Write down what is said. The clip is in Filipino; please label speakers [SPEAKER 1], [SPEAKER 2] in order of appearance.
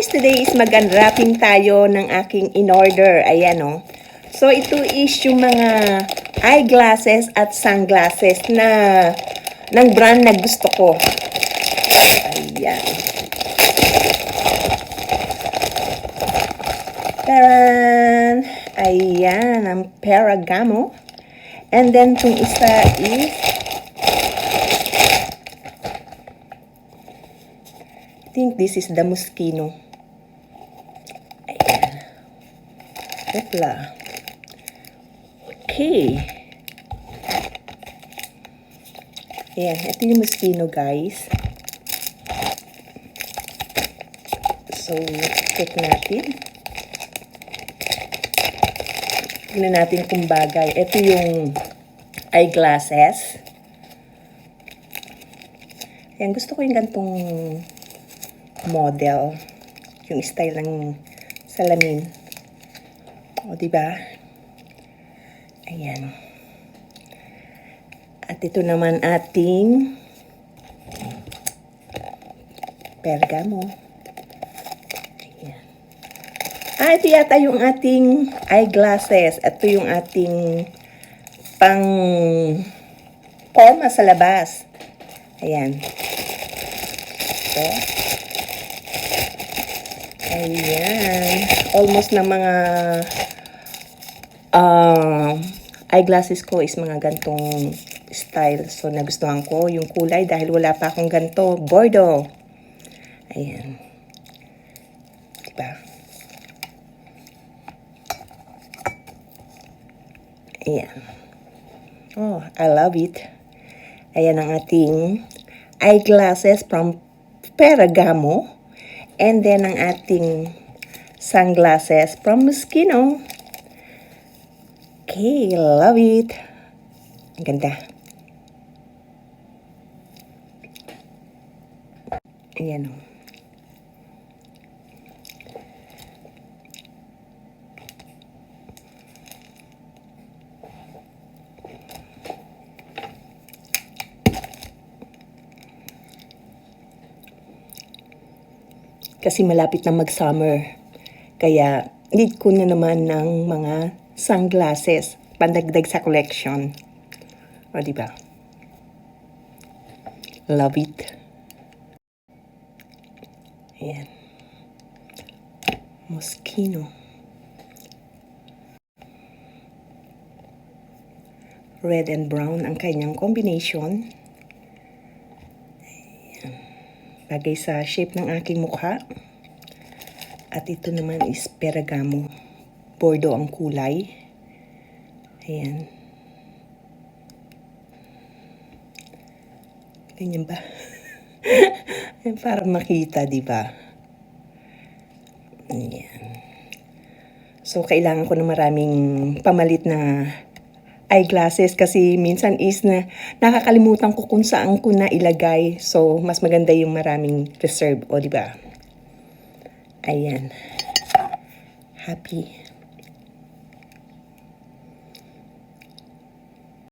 [SPEAKER 1] guys, today is mag-unwrapping tayo ng aking in-order. Ayan o. So, ito is yung mga eyeglasses at sunglasses na ng brand na gusto ko. Ayan. Taran! Ayan, ang Pergamo. And then, itong isa is I think this is the Moschino. Ayan. Hopla. Okay. Ayan. Ito yung Moschino, guys. So, check natin. Tignan natin kung bagay. Ito yung eyeglasses. Ayan. Gusto ko yung gantong model, yung style ng salamin. O, diba? Ayan. At ito naman ating Pergamo. Ayan. Ito yata yung ating eyeglasses. Ito yung ating pang forma sa labas. Ayan. So, ayan. Almost na mga eyeglasses ko is mga gantong style. So, nagustuhan ko yung kulay dahil wala pa akong ganto. Bordeaux. Ayan. Diba? Ayan. Oh, I love it. Ayan ang ating eyeglasses from Pergamo. And then, ang ating sunglasses from Moschino. Okay, love it. Ang ganda. Ayan o. Kasi malapit na mag-summer. Kaya, need ko na naman ng mga sunglasses. Pandagdag sa collection. O, diba? Love it. Ayan. Moschino. Red and brown ang kanyang combination. Bagay sa shape ng aking mukha. At ito naman is Pergamo. Bordeaux ang kulay. Ayan. Ganyan ba? Para makita, di ba? Ayan. So, kailangan ko ng maraming pamalit na eyeglasses kasi minsan is na nakakalimutan ko kung saan ko na ilagay. So, mas maganda yung maraming reserve. O, diba? Ayan. Happy.